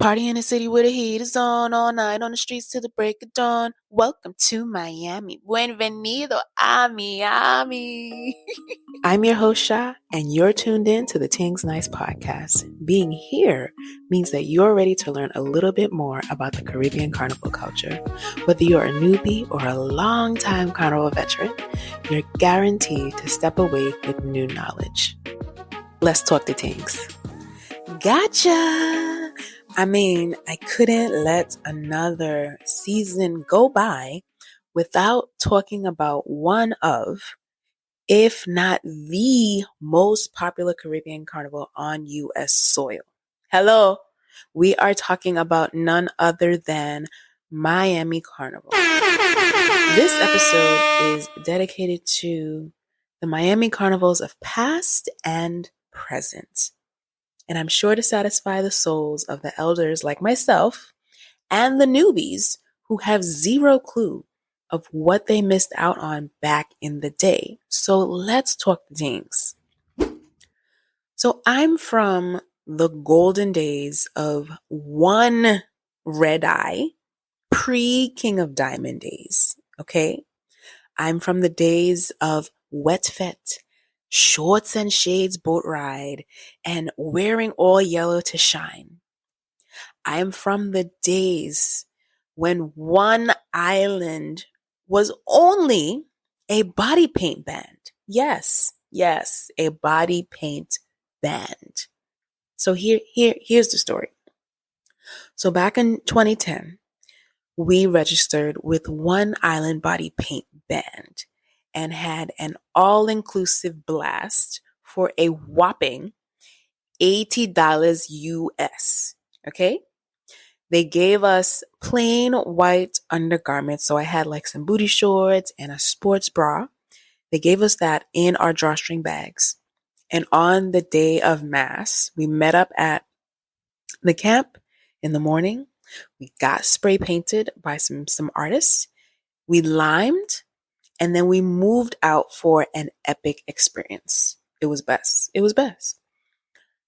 Party in the city where the heat is on all night on the streets till the break of dawn. Welcome to Miami. Bienvenido a Miami. I'm your host, Sha, and you're tuned in to the Tingz podcast. Being here means that you're ready to learn a little bit more about the Caribbean carnival culture. Whether you're a newbie or a long-time carnival veteran, you're guaranteed to step away with new knowledge. Let's talk to Tingz. Gotcha! I couldn't let another season go by without talking about one of, if not the most popular Caribbean carnival on U.S. soil. Hello, we are talking about none other than Miami Carnival. This episode is dedicated to the Miami Carnivals of past and present. And I'm sure to satisfy the souls of the elders like myself and the newbies who have zero clue of what they missed out on back in the day. So let's talk things. So I'm from the golden days of one red eye, pre-King of Diamond days, okay? I'm from the days of wet fete, shorts and shades boat ride, and wearing all yellow to shine. I am from the days when one island was only a body paint band. Yes, a body paint band. So here's the story. So back in 2010, we registered with one island body paint band and had an all-inclusive blast for a whopping $80 US, okay? They gave us plain white undergarments, so I had like some booty shorts and a sports bra. They gave us that in our drawstring bags. And on the day of mass, we met up at the camp in the morning. We got spray painted by some artists. We limed. And then we moved out for an epic experience. It was best.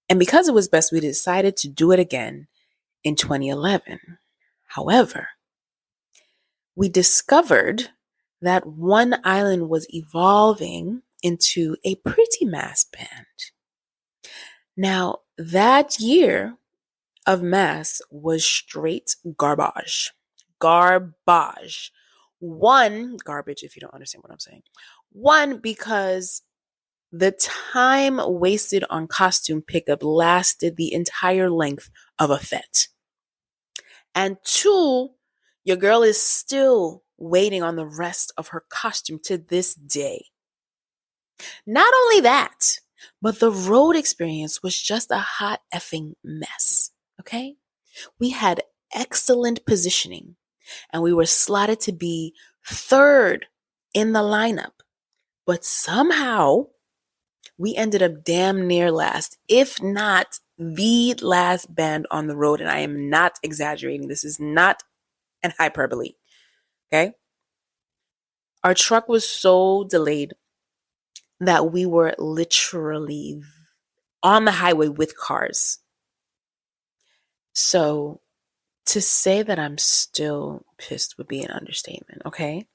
And because it was best, we decided to do it again in 2011. However, we discovered that one island was evolving into a pretty mass band. Now, that year of mass was straight garbage. One, garbage, if you don't understand what I'm saying. One, because the time wasted on costume pickup lasted the entire length of a fete. And two, your girl is still waiting on the rest of her costume to this day. Not only that, but the road experience was just a hot effing mess, okay? We had excellent positioning. And we were slotted to be third in the lineup. But somehow, we ended up damn near last, if not the last band on the road. And I am not exaggerating. This is not an hyperbole. Okay? Our truck was so delayed that we were literally on the highway with cars. So to say that I'm still pissed would be an understatement, okay?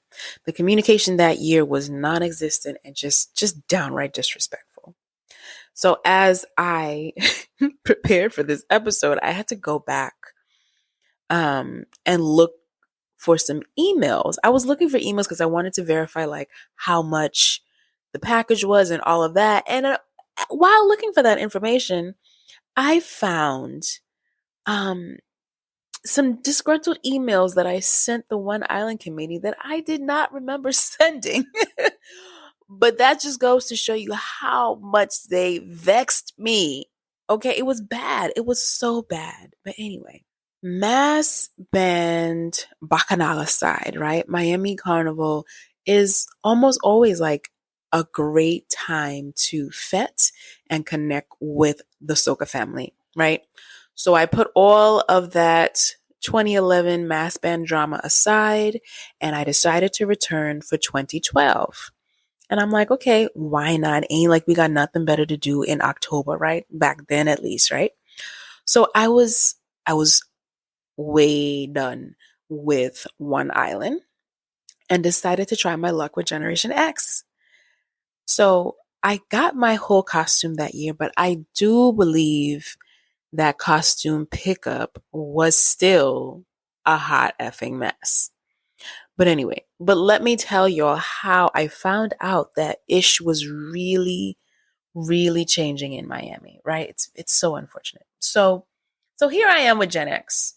The communication that year was non-existent and just downright disrespectful. So as I prepared for this episode, I had to go back and look for some emails. I was looking for emails because I wanted to verify like how much the package was and all of that. And while looking for that information, I found some disgruntled emails that I sent the One Island Committee that I did not remember sending. But that just goes to show you how much they vexed me. Okay, it was bad. It was so bad. But anyway, mass band bacchanal aside, right? Miami Carnival is almost always like a great time to fete and connect with the soca family, right? So I put all of that 2011 mass band drama aside, and I decided to return for 2012. And I'm like, okay, why not? Ain't like we got nothing better to do in October, right? Back then at least, right? So I was way done with one island and decided to try my luck with Generation X. So I got my whole costume that year, but I do believe that costume pickup was still a hot effing mess. But anyway, but let me tell y'all how I found out that ish was really, really changing in Miami, right? It's so unfortunate. So here I am with Gen X.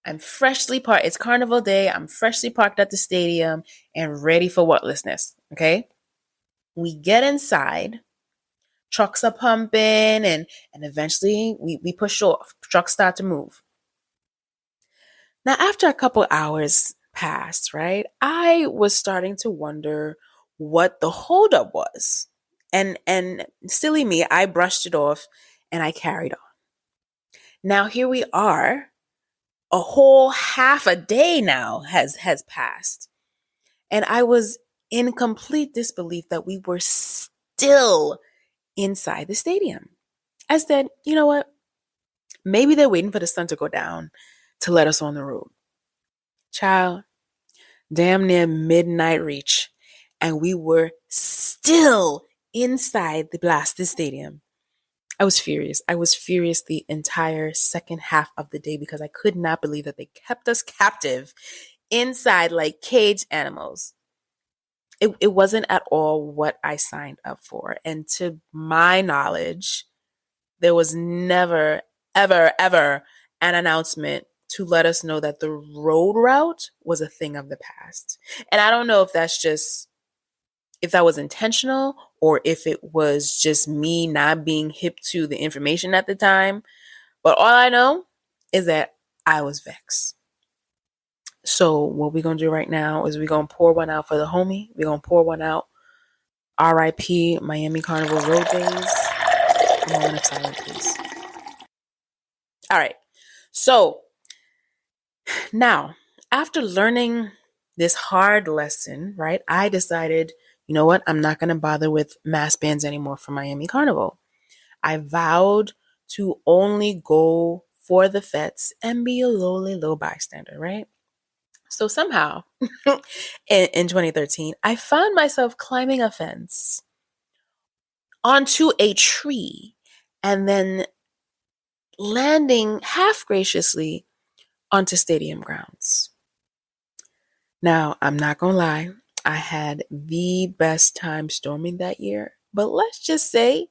I'm freshly parked. It's Carnival Day. I'm freshly parked at the stadium and ready for whatlessness. Okay. We get inside, trucks are pumping, and eventually we push off. Trucks start to move. Now, after a couple hours passed, right, I was starting to wonder what the holdup was. And silly me, I brushed it off and I carried on. Now here we are. A whole half a day now has passed. And I was in complete disbelief that we were still inside the stadium. I said, you know what? Maybe they're waiting for the sun to go down to let us on the road. Child, damn near midnight reach, and we were still inside the blasted stadium. I was furious. I was furious the entire second half of the day because I could not believe that they kept us captive inside like caged animals. It wasn't at all what I signed up for. And to my knowledge, there was never, ever, ever an announcement to let us know that the road route was a thing of the past. And I don't know if if that was intentional or if it was just me not being hip to the information at the time. But all I know is that I was vexed. So what we're going to do right now is we're going to pour one out for the homie. We're going to pour one out. R.I.P. Miami Carnival Road Days. A moment of silence, please. All right. So now, after learning this hard lesson, right, I decided, you know what? I'm not going to bother with mass bands anymore for Miami Carnival. I vowed to only go for the fetes and be a lowly low bystander, right? So somehow in 2013, I found myself climbing a fence onto a tree and then landing half graciously onto stadium grounds. Now, I'm not going to lie. I had the best time storming that year, but let's just say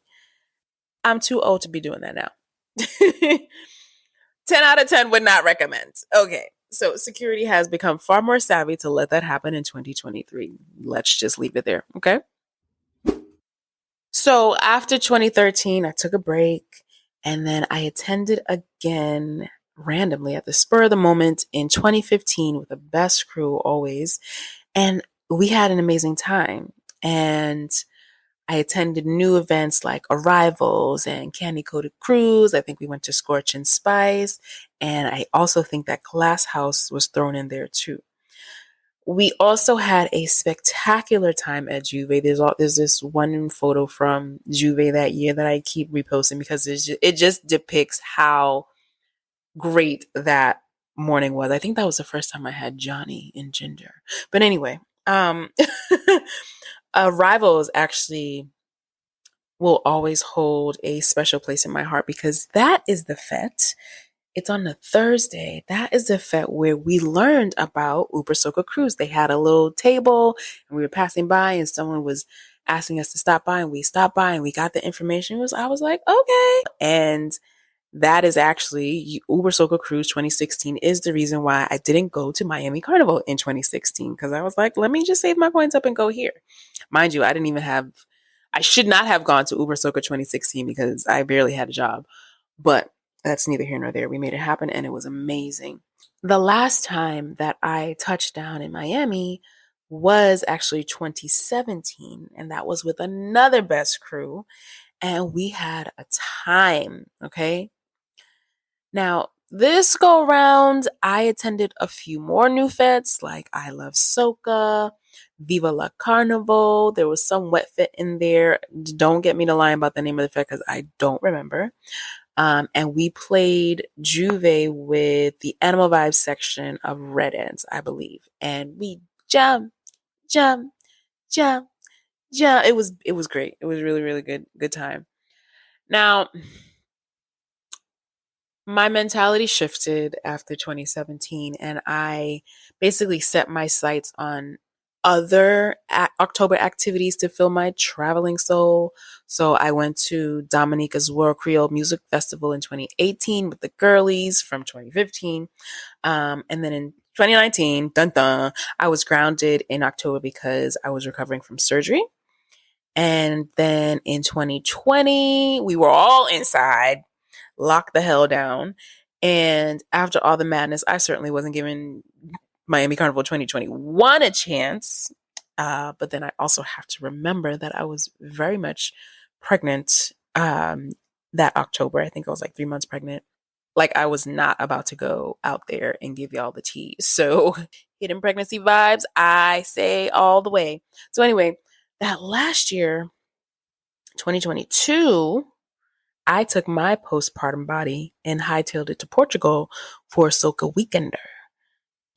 I'm too old to be doing that now. 10 out of 10 would not recommend. Okay. So security has become far more savvy to let that happen in 2023. Let's just leave it there. Okay. So after 2013, I took a break and then I attended again randomly at the spur of the moment in 2015 with the best crew always. And we had an amazing time. And I attended new events like Arrivals and Candy Coated Cruise. I think we went to Scorch and Spice. And I also think that Glass House was thrown in there too. We also had a spectacular time at Juve. There's this one photo from Juve that year that I keep reposting because it just depicts how great that morning was. I think that was the first time I had Johnny and Ginger. But anyway, Arrivals actually will always hold a special place in my heart because that is the fete. It's on the Thursday. That is the fete where we learned about Uber Soca Cruise. They had a little table and we were passing by and someone was asking us to stop by and we stopped by and we got the information. I was like, okay. And that is actually Uber Soca Cruise 2016 is the reason why I didn't go to Miami Carnival in 2016 because I was like, let me just save my coins up and go here. Mind you, I should not have gone to Uber Soca 2016 because I barely had a job. But that's neither here nor there. We made it happen and it was amazing. The last time that I touched down in Miami was actually 2017, and that was with another best crew, and we had a time, okay? Now, this go round, I attended a few more new fetes like I Love Soca, Viva la Carnival. There was some wet fit in there. Don't get me to lie about the name of the fete because I don't remember. And we played Juve with the Animal Vibes section of Red Ends, I believe. And we jump, jump, jump, jump. It was great. It was really, really good time. Now, my mentality shifted after 2017, and I basically set my sights on other October activities to fill my traveling soul. So I went to Dominica's World Creole Music Festival in 2018 with the girlies from 2015. And then in 2019, dun dun, I was grounded in October because I was recovering from surgery. And then in 2020, we were all inside, locked the hell down. And after all the madness, I certainly wasn't giving Miami Carnival 2021 a chance. But then I also have to remember that I was very much pregnant that October. I think I was like 3 months pregnant. Like I was not about to go out there and give y'all the tea. So hidden pregnancy vibes, I say all the way. So anyway, that last year, 2022, I took my postpartum body and hightailed it to Portugal for a Soca Weekender.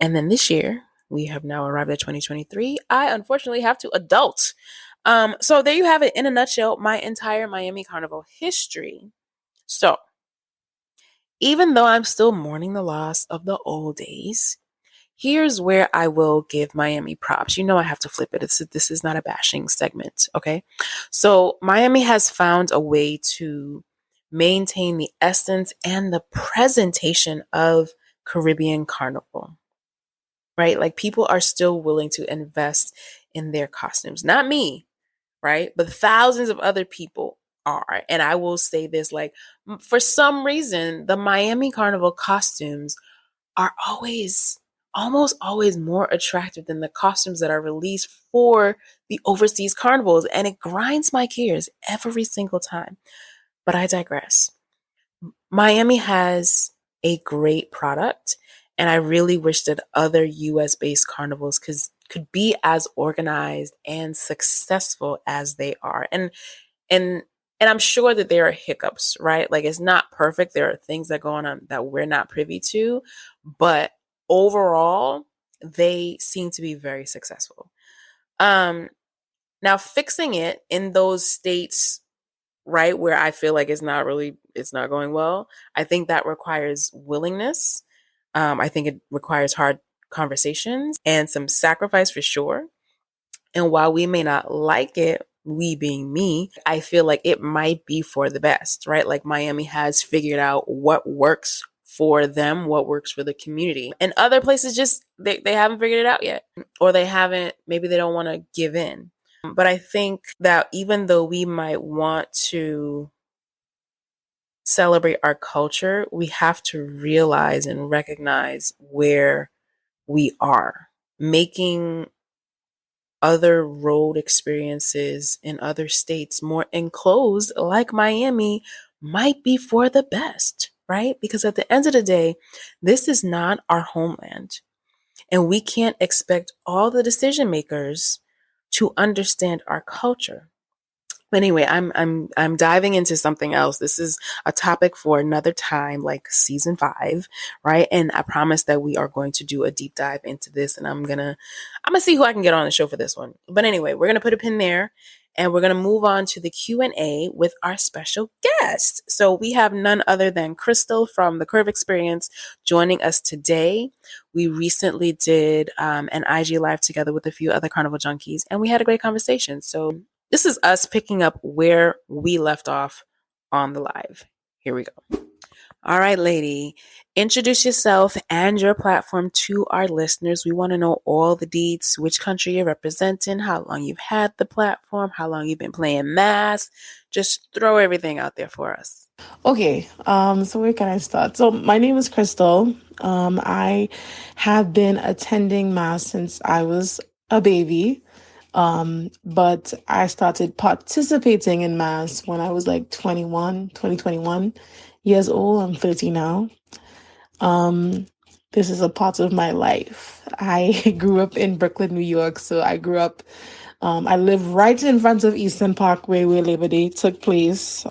And then this year, we have now arrived at 2023. I unfortunately have to adult. So there you have it in a nutshell, my entire Miami Carnival history. So even though I'm still mourning the loss of the old days, here's where I will give Miami props. You know I have to flip it. This is not a bashing segment, okay? So Miami has found a way to maintain the essence and the presentation of Caribbean Carnival, right? Like people are still willing to invest in their costumes. Not me, right? But thousands of other people are. And I will say this, like, for some reason, the Miami Carnival costumes are almost always more attractive than the costumes that are released for the overseas carnivals. And it grinds my gears every single time. But I digress. Miami has a great product. And I really wish that other US based carnivals could be as organized and successful as they are. And I'm sure that there are hiccups, right? Like it's not perfect. There are things that go on that we're not privy to, but overall, they seem to be very successful. Now fixing it in those states, right, where I feel like it's not going well, I think that requires willingness. I think it requires hard conversations and some sacrifice for sure. And while we may not like it, we being me, I feel like it might be for the best, right? Like Miami has figured out what works for them, what works for the community. And other places just, they haven't figured it out yet. Or maybe they don't want to give in. But I think that even though we might want to celebrate our culture, we have to realize and recognize where we are. Making other road experiences in other states more enclosed, like Miami, might be for the best, right? Because at the end of the day, this is not our homeland. And we can't expect all the decision makers to understand our culture. But anyway, I'm diving into something else. This is a topic for another time, like season 5, right? And I promise that we are going to do a deep dive into this, and I'm gonna see who I can get on the show for this one. But anyway, we're gonna put a pin there, and we're gonna move on to the Q&A with our special guest. So we have none other than Crystal from the Curve Experience joining us today. We recently did an IG live together with a few other carnival junkies, and we had a great conversation. So this is us picking up where we left off on the live. Here we go. All right, lady, introduce yourself and your platform to our listeners. We want to know all the deets, which country you're representing, how long you've had the platform, how long you've been playing mass. Just throw everything out there for us. Okay, so where can I start? So my name is Crystal. I have been attending mass since I was a baby. But I started participating in mass when I was like 21 years old. I'm 30 now. This is a part of my life. I grew up in Brooklyn, New York. So I live right in front of Eastern Parkway where Labor Day took place.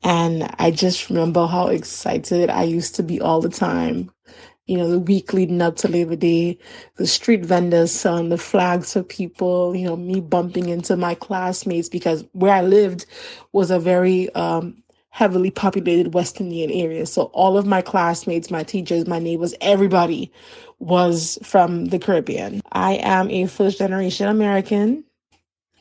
And I just remember how excited I used to be all the time. The week leading up to Labor Day, the street vendors selling the flags for people, me bumping into my classmates because where I lived was a very heavily populated West Indian area. So all of my classmates, my teachers, my neighbors, everybody was from the Caribbean. I am a first generation American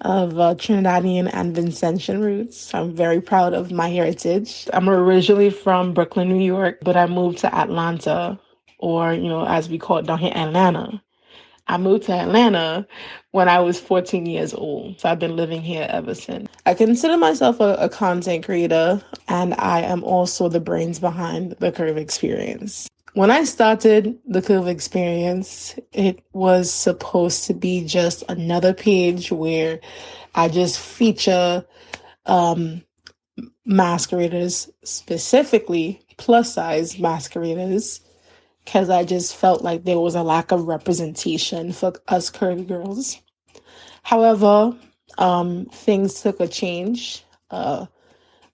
of Trinidadian and Vincentian roots. I'm very proud of my heritage. I'm originally from Brooklyn, New York, but I moved to Atlanta, or, as we call it down here, Atlanta. I moved to Atlanta when I was 14 years old. So I've been living here ever since. I consider myself a content creator, and I am also the brains behind the Curve Experience. When I started the Curve Experience, it was supposed to be just another page where I just feature masqueraders, specifically plus size masqueraders, because I just felt like there was a lack of representation for us curvy girls. However, things took a change for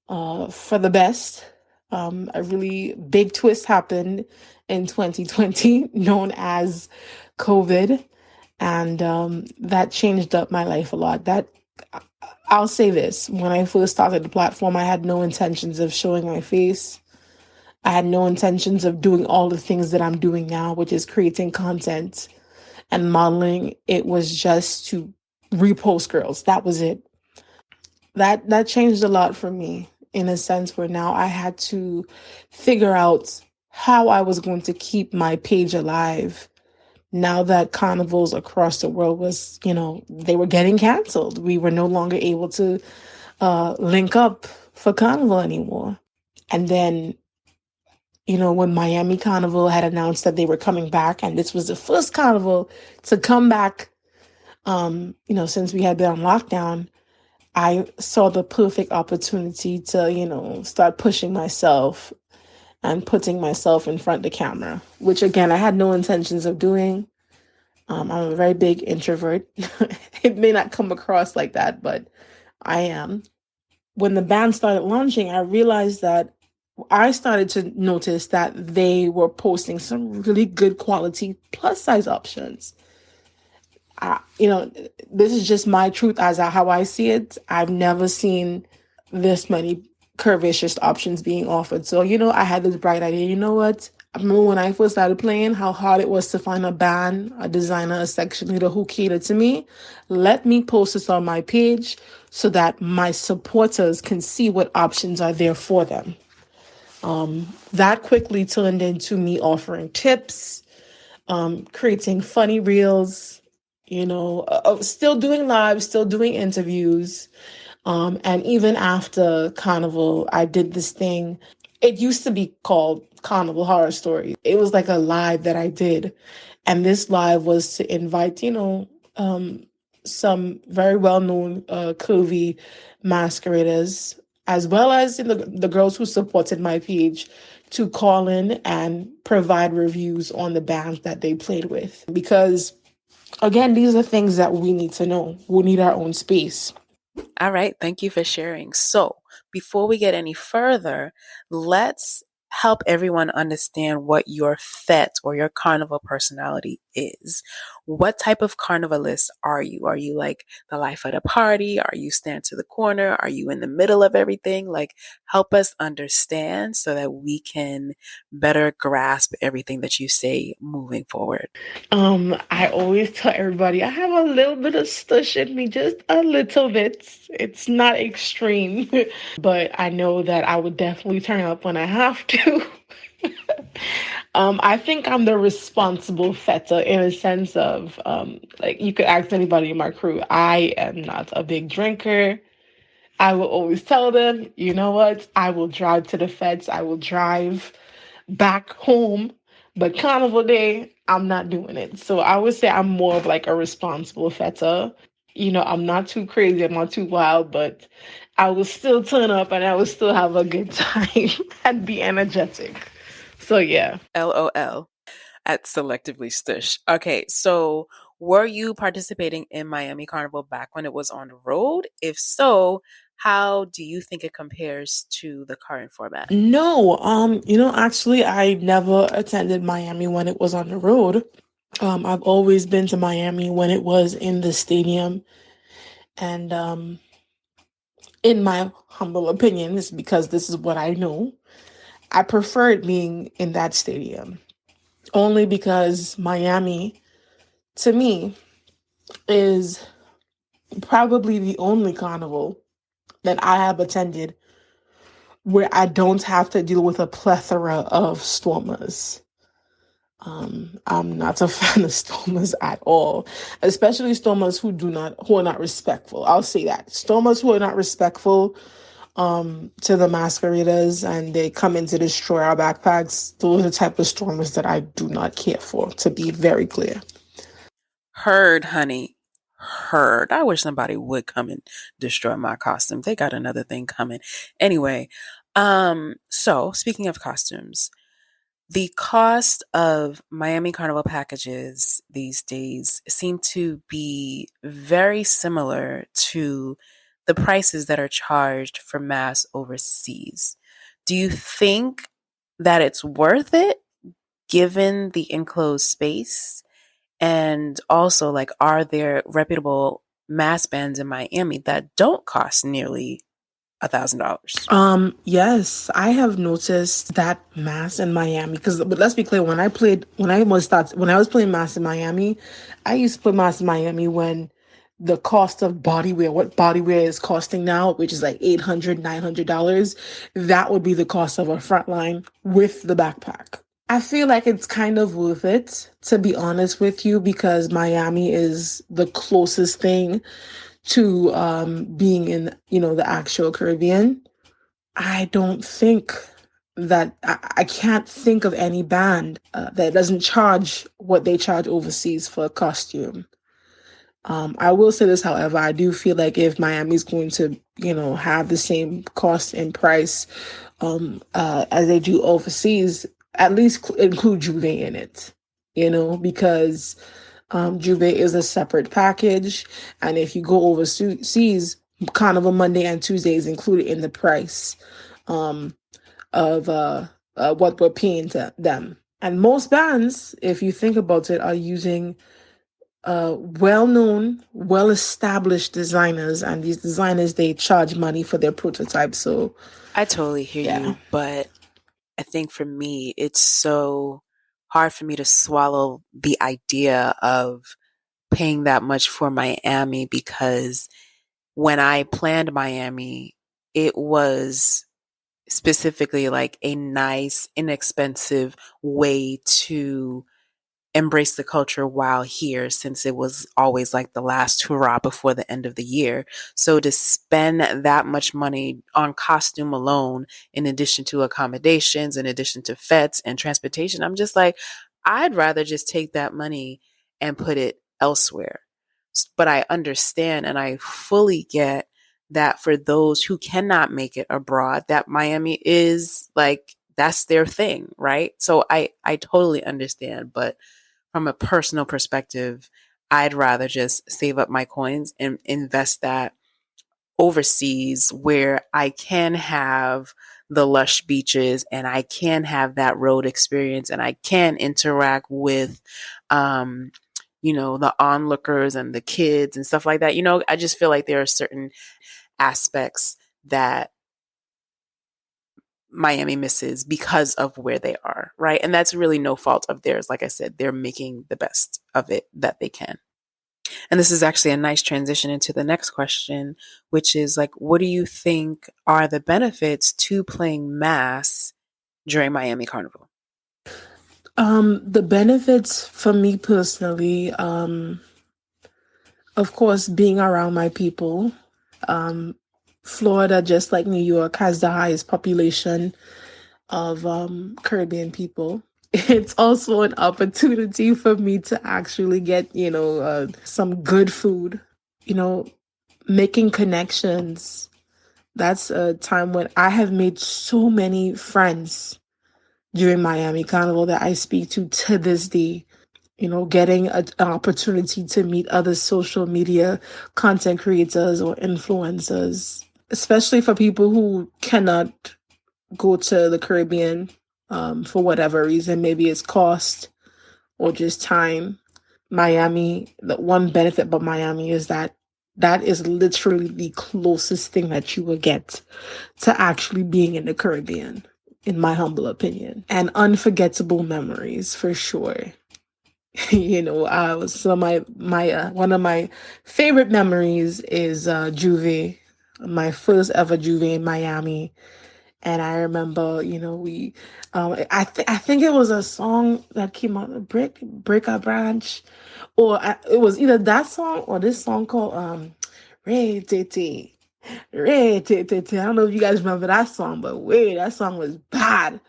the best. A really big twist happened in 2020, known as COVID, and that changed up my life a lot. I'll say this: when I first started the platform, I had no intentions of showing my face. I had no intentions of doing all the things that I'm doing now, which is creating content and modeling. It was just to repost girls. That was it. That changed a lot for me in a sense where now I had to figure out how I was going to keep my page alive now that carnivals across the world was, they were getting canceled. We were no longer able to link up for carnival anymore. And then, when Miami Carnival had announced that they were coming back, and this was the first carnival to come back, since we had been on lockdown, I saw the perfect opportunity to, start pushing myself and putting myself in front of the camera, which again, I had no intentions of doing. I'm a very big introvert. It may not come across like that, but I am. When the band started launching, I realized that I started to notice that they were posting some really good quality plus size options. This is just my truth as how I see it. I've never seen this many curvaceous options being offered. So, I had this bright idea. You know what? I remember when I first started playing, how hard it was to find a band, a designer, a section leader who catered to me. Let me post this on my page so that my supporters can see what options are there for them. That quickly turned into me offering tips, creating funny reels, still doing live, still doing interviews. And even after Carnival, I did this thing. It used to be called Carnival Horror Stories. It was like a live that I did. And this live was to invite, some very well-known curvy masqueraders, as well as the girls who supported my page, to call in and provide reviews on the bands that they played with. Because, again, these are things that we need to know. We need our own space. All right, thank you for sharing. So, before we get any further, let's help everyone understand what your fete or your carnival personality is. What type of carnivalist are you? Are you like the life of the party? Are you stand to the corner? Are you in the middle of everything? Like, help us understand so that we can better grasp everything that you say moving forward. I always tell everybody I have a little bit of stush in me, just a little bit. It's not extreme, but I know that I would definitely turn up when I have to. I think I'm the responsible feta in a sense of, like, you could ask anybody in my crew. I am not a big drinker. I will always tell them, you know what? I will drive to the feds. I will drive back home. But Carnival Day, I'm not doing it. So I would say I'm more of like a responsible feta. I'm not too crazy, I'm not too wild, but I will still turn up and I will still have a good time and be energetic. So yeah. LOL at selectively stush. Okay, so were you participating in Miami Carnival back when it was on the road? If so, How do you think it compares to the current format? No, actually, I never attended Miami when it was on the road. I've always been to Miami when it was in the stadium. And in my humble opinion, it's because this is what I know. I preferred being in that stadium only because Miami, to me, is probably the only carnival that I have attended where I don't have to deal with a plethora of stormers. I'm not a fan of stormers at all, especially stormers who are not respectful. I'll say that stormers who are not respectful to the masqueraders and they come in to destroy our backpacks. Those are the type of stormers that I do not care for. To be very clear. Heard, honey. Heard. I wish somebody would come and destroy my costume. They got another thing coming. Anyway, so speaking of costumes, the cost of Miami Carnival packages these days seem to be very similar to the prices that are charged for mass overseas. Do you think that it's worth it given the enclosed space? And also, like, are there reputable mass bands in Miami that don't cost nearly $1,000? Yes, I have noticed that mass in Miami but let's be clear, when I was playing mass in Miami, I used to play mass in Miami when the cost of what bodywear is costing now, which is like $800, $900, that would be the cost of a front line with the backpack. I feel like it's kind of worth it, to be honest with you, because Miami is the closest thing to being in, the actual Caribbean. I don't think that I can't think of any band that doesn't charge what they charge overseas for a costume. I will say this, however, I do feel like if Miami's going to, have the same cost and price as they do overseas, at least include Juve in it, because Juve is a separate package. And if you go overseas, Carnival Monday and Tuesday is included in the price um, of what we're paying to them. And most bands, if you think about it, are using well-known, well-established designers, and these designers, they charge money for their prototypes. So I totally hear yeah. you, but I think for me, it's so hard for me to swallow the idea of paying that much for Miami because when I planned Miami, it was specifically like a nice, inexpensive way to embrace the culture while here since it was always like the last hurrah before the end of the year. So to spend that much money on costume alone, in addition to accommodations, in addition to fetes and transportation, I'm just like, I'd rather just take that money and put it elsewhere. But I understand and I fully get that for those who cannot make it abroad, that Miami is like, that's their thing, right? So I totally understand, but from a personal perspective, I'd rather just save up my coins and invest that overseas where I can have the lush beaches and I can have that road experience and I can interact with, the onlookers and the kids and stuff like that. I just feel like there are certain aspects that Miami misses because of where they are, right? And that's really no fault of theirs. Like I said, they're making the best of it that they can. And this is actually a nice transition into the next question, which is like, what do you think are the benefits to playing mass during Miami Carnival? The benefits for me personally, of course, being around my people. Um, Florida, just like New York, has the highest population of Caribbean people. It's also an opportunity for me to actually get, some good food, you know, making connections. That's a time when I have made so many friends during Miami Carnival that I speak to this day. Getting an opportunity to meet other social media content creators or influencers. especially for people who cannot go to the Caribbean for whatever reason. Maybe it's cost or just time. Miami, the one benefit about Miami is that that is literally the closest thing that you will get to actually being in the Caribbean, in my humble opinion. And unforgettable memories for sure. So my one of my favorite memories is Juve, my first ever Juve in Miami. And I remember, we, I think it was a song that came out, Break a Branch, or it was either that song or this song called Ray Tete, Ray Tete. I don't know if you guys remember that song, but wait, that song was bad.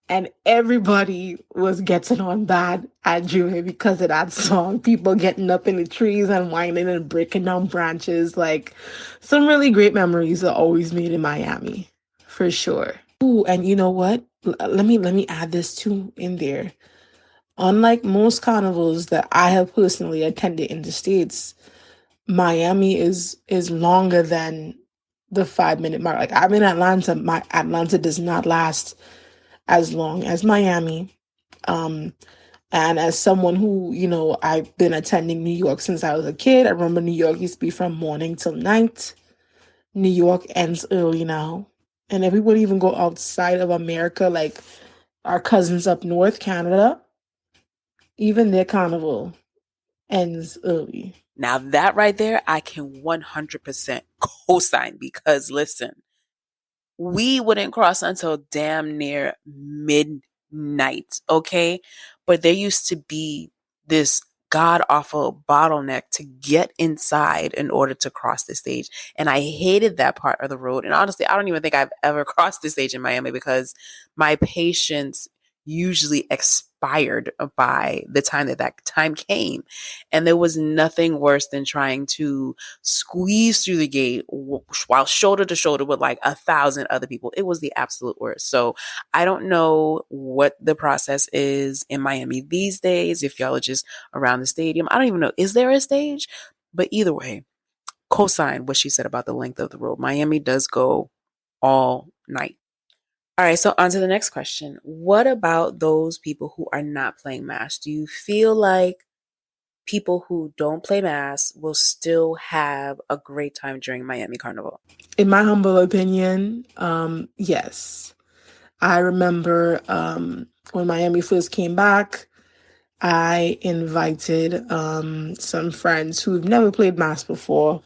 And everybody was getting on bad at Julie because of that song. People getting up in the trees and whining and breaking down branches. Like, some really great memories are always made in Miami, for sure. Ooh, and you know what? Let me add this too in there. Unlike most carnivals that I have personally attended in the States, Miami is longer than the 5 minute mark. Like, I'm in Atlanta. My Atlanta does not last as long as Miami. And as someone who, I've been attending New York since I was a kid. I remember New York used to be from morning till night. New York ends early now. And if we would even go outside of America, like our cousins up north, Canada, even their carnival ends early. Now, that right there, I can 100% co sign because listen, we wouldn't cross until damn near midnight, okay? But there used to be this god awful bottleneck to get inside in order to cross the stage. And I hated that part of the road. And honestly, I don't even think I've ever crossed the stage in Miami because my patience usually expired by the time that time came. And there was nothing worse than trying to squeeze through the gate while shoulder to shoulder with like 1,000 other people. It was the absolute worst. So I don't know what the process is in Miami these days, if y'all are just around the stadium. I don't even know. Is there a stage? But either way, co-sign what she said about the length of the road. Miami does go all night. All right, so on to the next question. What about those people who are not playing Mass? Do you feel like people who don't play Mass will still have a great time during Miami Carnival? In my humble opinion, yes. I remember when Miami first came back, I invited some friends who've never played Mass before,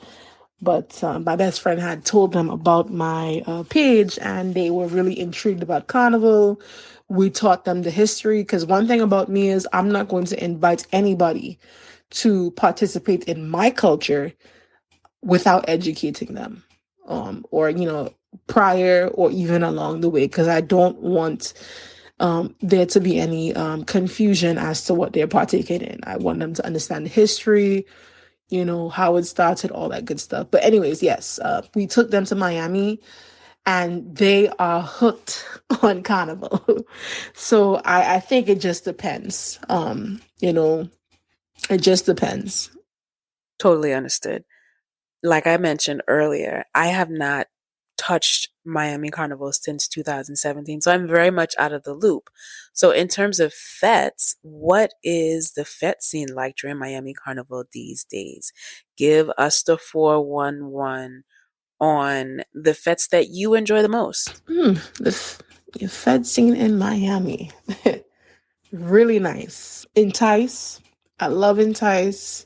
but my best friend had told them about my page and they were really intrigued about Carnival. We taught them the history because one thing about me is I'm not going to invite anybody to participate in my culture without educating them, or prior or even along the way, because I don't want there to be any confusion as to what they're partaking in. I want them to understand the history, how it started, all that good stuff. But anyways, yes, we took them to Miami and they are hooked on Carnival. So I think it just depends. It just depends. Totally understood. Like I mentioned earlier, I have not touched Miami Carnival since 2017, so I'm very much out of the loop. So, in terms of fetes, what is the fete scene like during Miami Carnival these days? Give us the 411 on the fetes that you enjoy the most. The Fed scene in Miami. Really nice. Entice. I love Entice.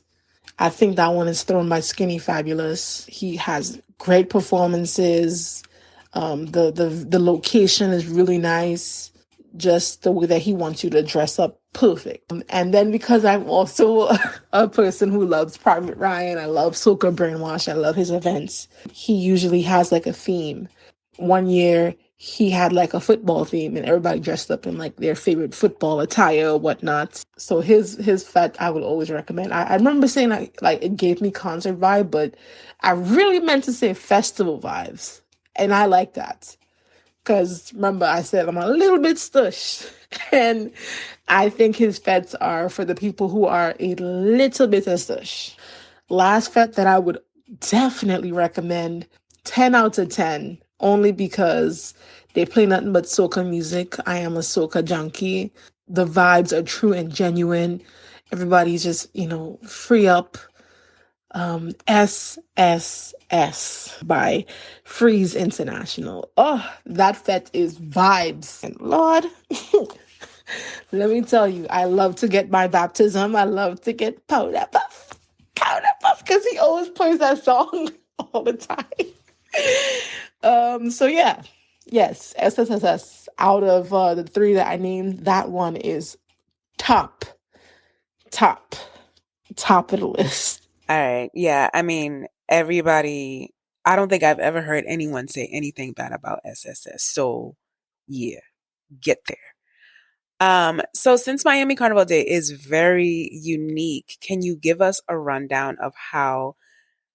I think that one is thrown by Skinny Fabulous. He has great performances. The location is really nice. Just the way that he wants you to dress up, perfect. And then because I'm also a person who loves Private Ryan, I love Soca Brainwash, I love his events. He usually has like a theme. One year he had like a football theme and everybody dressed up in like their favorite football attire or whatnot. So his fete I would always recommend. I remember saying like it gave me concert vibe, but I really meant to say festival vibes. And I like that. Because remember, I said I'm a little bit stush. And I think his fetes are for the people who are a little bit stush. Last fete that I would definitely recommend 10 out of 10, only because they play nothing but soca music. I am a soca junkie. The vibes are true and genuine. Everybody's just, free up. SSS by Freeze International. Oh, that fete is vibes. And Lord, let me tell you, I love to get my baptism. I love to get powder puff. Powder puff, because he always plays that song all the time. So yeah. Yes, SSSS. Out of the three that I named, that one is top, top, top of the list. All right. Yeah. I mean, everybody, I don't think I've ever heard anyone say anything bad about SSS. So, yeah, get there. So since Miami Carnival Day is very unique, can you give us a rundown of how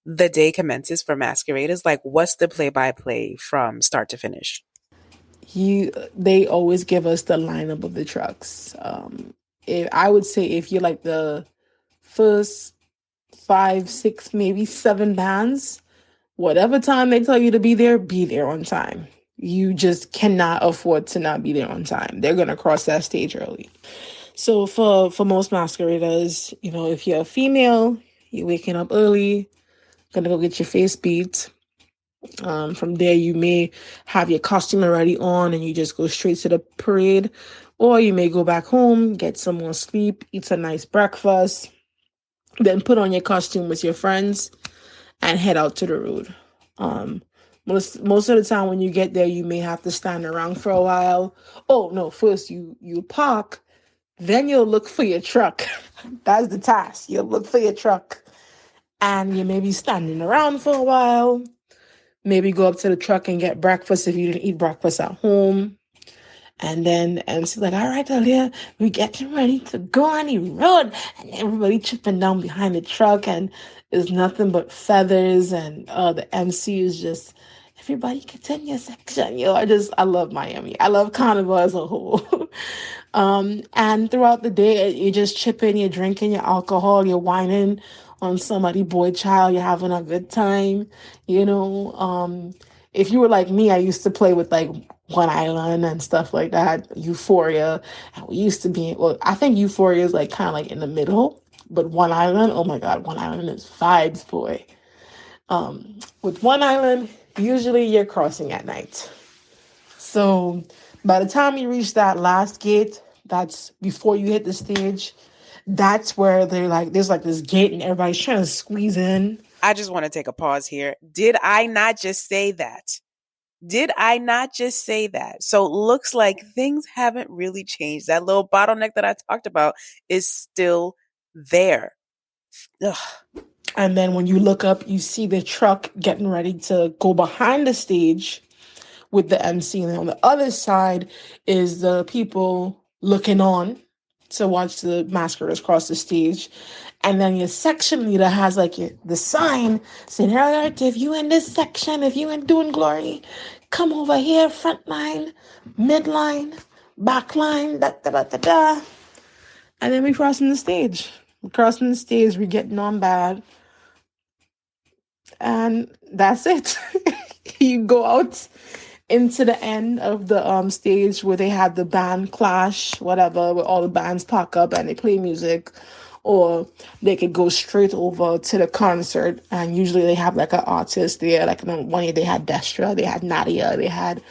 the day commences for masqueraders? Like, what's the play-by-play from start to finish? They always give us the lineup of the trucks. I would say if you're like the first 5, 6, maybe 7 bands, whatever time they tell you to be there on time. You just cannot afford to not be there on time. They're gonna cross that stage early. So for most masqueraders, if you're a female, you're waking up early, gonna go get your face beat. From there, you may have your costume already on and you just go straight to the parade, or you may go back home, get some more sleep, eat a nice breakfast, then put on your costume with your friends and head out to the road. Um, most of the time when you get there, you may have to stand around for a while. Oh no! First you park, then you'll look for your truck. That's the task. You'll look for your truck, and you may be standing around for a while. Maybe go up to the truck and get breakfast if you didn't eat breakfast at home. And then she's like, all right, Aaliyah, we getting ready to go on the road. And everybody chipping down behind the truck, and it's nothing but feathers. And the MC is just, everybody get in your section. I love Miami. I love Carnival as a whole. And throughout the day, you're just chipping, you're drinking your alcohol, you're whining on somebody, boy, child, you're having a good time. You know, if you were like me, I used to play with like One Island and stuff like that, Euphoria. And we used to be, well, I think Euphoria is like kind of like in the middle, but One Island, oh my God, One Island is vibes, boy. With One Island, usually you're crossing at night. So by the time you reach that last gate, that's before you hit the stage, that's where there's like this gate and everybody's trying to squeeze in. I just want to take a pause here. Did I not just say that? Did I not just say that? So it looks like things haven't really changed. That little bottleneck that I talked about is still there. Ugh. And then when you look up, you see the truck getting ready to go behind the stage with the MC. And on the other side is the people looking on to watch the masqueraders cross the stage. And then your section leader has like the sign saying, all right, if you in this section, if you in doing glory, come over here, front line, midline, back line, da da da da da. And then we crossing the stage. We're crossing the stage, we're getting on bad. And that's it. You go out into the end of the stage where they have the band clash, whatever, where all the bands pack up and they play music, or they could go straight over to the concert. And usually they have like an artist there. Like one year they had Destra, they had Nadia, they had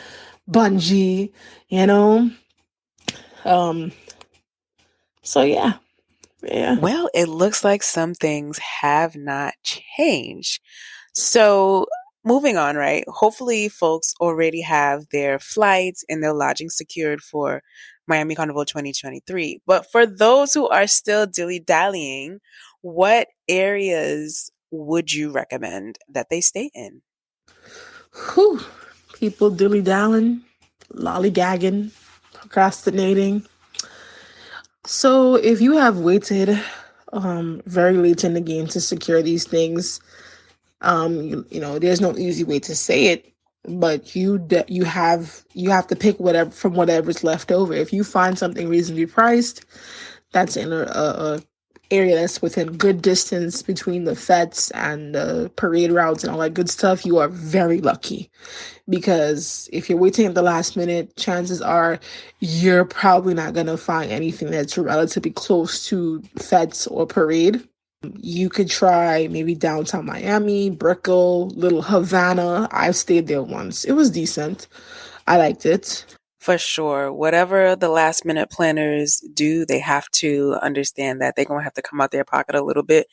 Bungie, you know. Um. So yeah. Well, it looks like some things have not changed. So, moving on, right? Hopefully, folks already have their flights and their lodging secured for Miami Carnival 2023. But for those who are still dilly-dallying, what areas would you recommend that they stay in? Whew. People dilly dallying, lollygagging, procrastinating. So if you have waited very late in the game to secure these things, there's no easy way to say it, but you have to pick whatever from whatever's left over. If you find something reasonably priced, that's in area that's within good distance between the fetes and the parade routes and all that good stuff, you are very lucky. Because if you're waiting at the last minute, chances are you're probably not going to find anything that's relatively close to fetes or parade. You could try maybe downtown Miami, Brickell, Little Havana. I've stayed there once. It was decent. I liked it. For sure. Whatever the last minute planners do, they have to understand that they're going to have to come out their pocket a little bit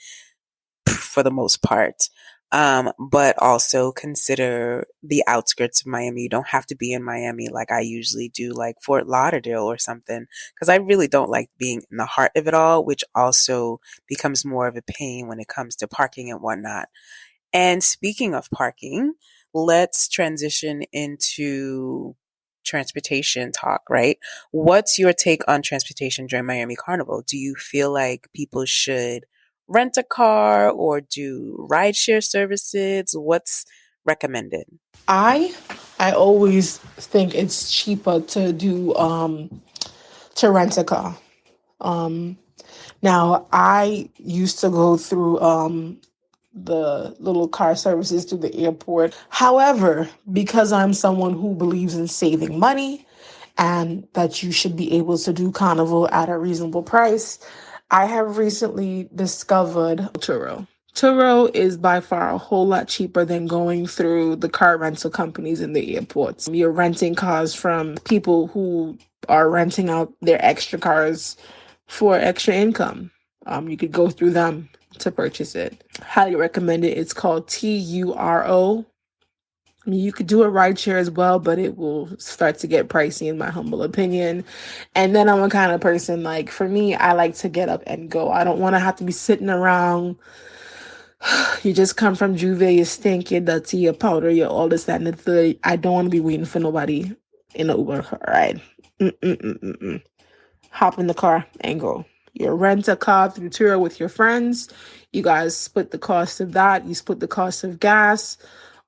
for the most part. But also consider the outskirts of Miami. You don't have to be in Miami like I usually do, like Fort Lauderdale or something, because I really don't like being in the heart of it all, which also becomes more of a pain when it comes to parking and whatnot. And speaking of parking, let's transition into transportation talk, right? What's your take on transportation during Miami Carnival? Do you feel like people should rent a car or do rideshare services? What's recommended? I I always think it's cheaper to do to rent a car. Um Now I used to go through the little car services to the airport. However, because I'm someone who believes in saving money and that you should be able to do carnival at a reasonable price, I have recently discovered Turo. Turo is by far a whole lot cheaper than going through the car rental companies in the airports. You're renting cars from people who are renting out their extra cars for extra income. You could go through them to purchase it. Highly recommend it. It's called Turo. I mean, you could do a ride share as well, but it will start to get pricey in my humble opinion. And then I'm a kind of person, like, for me, I like to get up and go. I don't want to have to be sitting around. You just come from Juve, you stink, you're dirty, you're powder, you're all this, that, and the third. I don't want to be waiting for nobody in an Uber ride. Mm-mm-mm-mm-mm. Hop in the car and go. You rent a car through Turo with your friends. You guys split the cost of that. You split the cost of gas,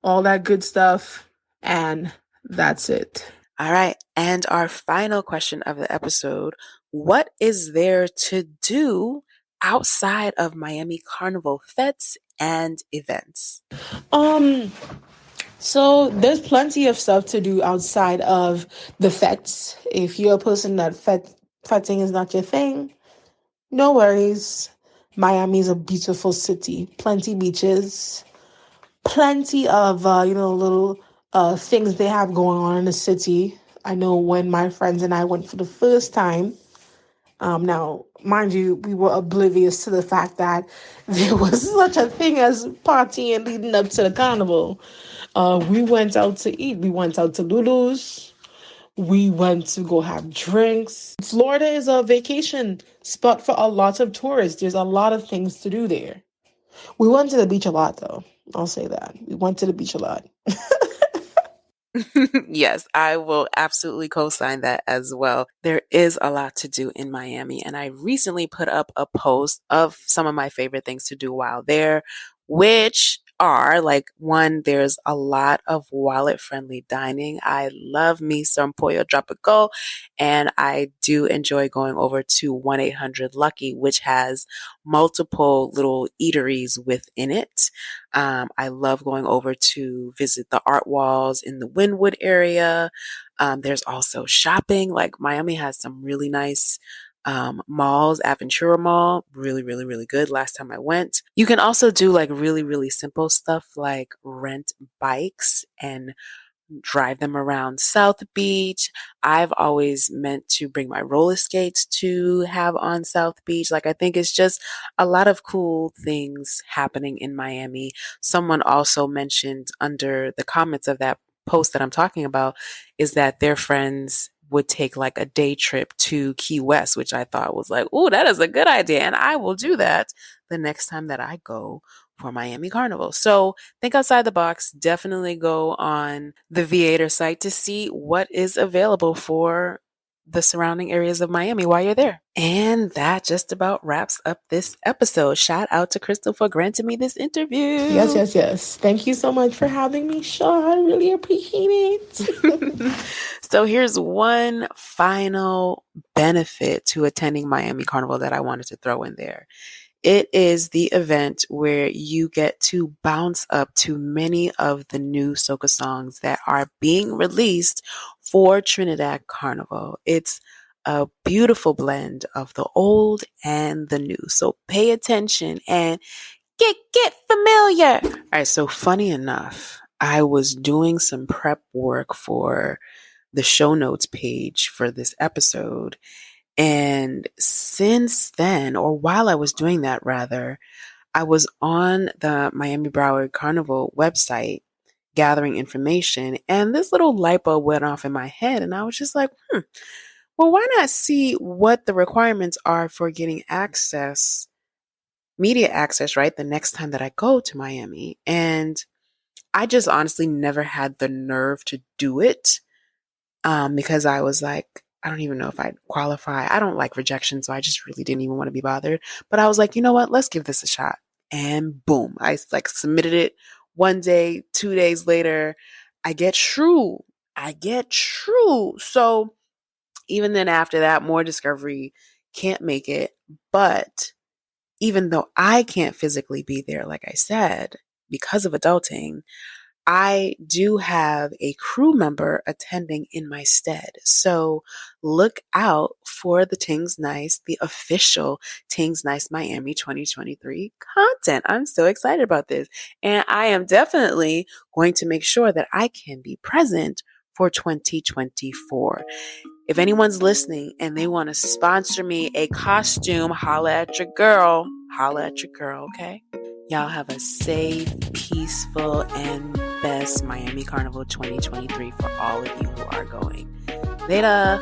all that good stuff. And that's it. All right. And our final question of the episode: what is there to do outside of Miami Carnival fetes and events? Um, so there's plenty of stuff to do outside of the fetes. If you're a person that feting is not your thing, no worries. Miami is a beautiful city. Plenty beaches, plenty of little things they have going on in the city. I know when my friends and I went for the first time. Now, mind you, we were oblivious to the fact that there was such a thing as partying leading up to the carnival. We went out to eat. We went out to Lulu's. We went to go have drinks. Florida is a vacation spot for a lot of tourists. There's a lot of things to do there. We went to the beach a lot, though. I'll say that. We went to the beach a lot. Yes, I will absolutely co-sign that as well. There is a lot to do in Miami, and I recently put up a post of some of my favorite things to do while there, which are like one, there's a lot of wallet friendly dining. I love me some Pollo Tropical, and I do enjoy going over to 1-800 Lucky, which has multiple little eateries within it. I love going over to visit the art walls in the Wynwood area. There's also shopping. Like Miami has some really nice malls. Aventura Mall, really, really, really good. Last time I went. You can also do like really, really simple stuff like rent bikes and drive them around South Beach. I've always meant to bring my roller skates to have on South Beach. Like, I think it's just a lot of cool things happening in Miami. Someone also mentioned under the comments of that post that I'm talking about is that their friends would take like a day trip to Key West, which I thought was like, oh, that is a good idea. And I will do that the next time that I go for Miami Carnival. So think outside the box. Definitely go on the Viator site to see what is available for the surrounding areas of Miami while you're there. And that just about wraps up this episode. Shout out to Crystal for granting me this interview. Yes. Thank you so much for having me, Shaw. I really appreciate it. So here's one final benefit to attending Miami Carnival that I wanted to throw in there. It is the event where you get to bounce up to many of the new soca songs that are being released for Trinidad Carnival. It's a beautiful blend of the old and the new. So pay attention and get familiar. All right, so funny enough, I was doing some prep work for the show notes page for this episode. And since then, or while I was doing that, rather, I was on the Miami Broward Carnival website gathering information, and this little light bulb went off in my head, and I was just like, well, why not see what the requirements are for getting access, media access, right, the next time that I go to Miami? And I just honestly never had the nerve to do it because I was like, I don't even know if I'd qualify. I don't like rejection, so I just really didn't even want to be bothered. But I was like, you know what? Let's give this a shot. And boom, I like submitted it one day, 2 days later, I get through. So even then after that, more discovery, can't make it. But even though I can't physically be there, like I said, because of adulting, I do have a crew member attending in my stead. So look out for the Tingz Nice, the official Tingz Nice Miami 2023 content. I'm so excited about this. And I am definitely going to make sure that I can be present for 2024. If anyone's listening and they want to sponsor me a costume, holla at your girl. Okay? Y'all have a safe, peaceful, and best Miami Carnival 2023 for all of you who are going. Later.